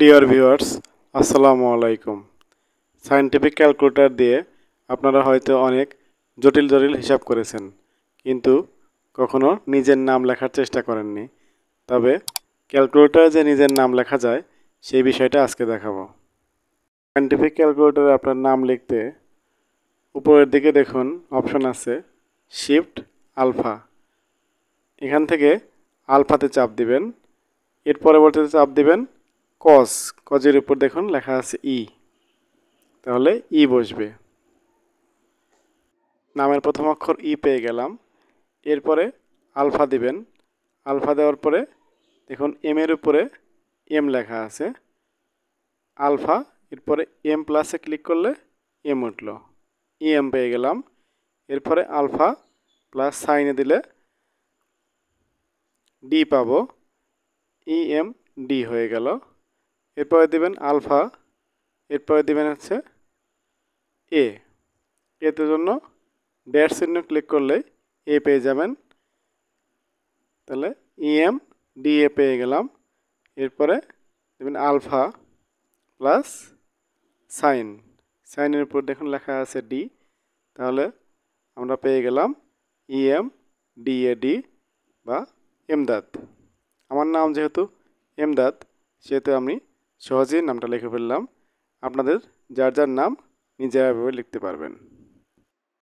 Dear viewers, আসসালামু আলাইকুম। Scientific calculator দিয়ে আপনারা হয়তো অনেক জটিল জটিল হিসাব করেছেন, কিন্তু কখনো নিজের নাম লেখার চেষ্টা করেননি। তবে ক্যালকুলেটরে যে নিজের নাম লেখা যায় সেই বিষয়টা আজকে দেখাবো। সায়েন্টিফিক ক্যালকুলেটরে আপনার নাম লিখতে উপরের দিকে দেখুন অপশন আছে শিফট আলফা। এখান থেকে আলফাতে চাপ দিবেন, এর পরবর্তীতে চাপ দিবেন কজের উপর দেখুন লেখা আছে তাহলে বসবে। নামের প্রথম অক্ষর পেয়ে গেলাম। এরপরে আলফা দিবেন। আলফা দেওয়ার পরে দেখুন এর উপরে লেখা আছে আলফা, এরপরে প্লাসে ক্লিক করলে উঠলো, পেয়ে গেলাম। এরপরে আলফা প্লাস সাইনে দিলে ডি পাবো, ডি হয়ে গেল। এরপরে দিবেন আলফা, এরপরে দিবেন হচ্ছে এতে জন্য ড্যাশ চিহ্ন ক্লিক করলে পেয়ে যাবেন। তাহলে ডি পেয়ে গেলাম। এরপরে দেবেন আলফা প্লাস সাইনের উপর দেখুন লেখা আছে ডি, তাহলে আমরা পেয়ে গেলাম ডি বা এমদাদ। আমার নাম যেহেতু এমদাদ, সেহেতু আমি সহজেই নামটা লিখে ফেললাম। আপনাদের যার যার নাম নিজেরা লিখতে পারবেন।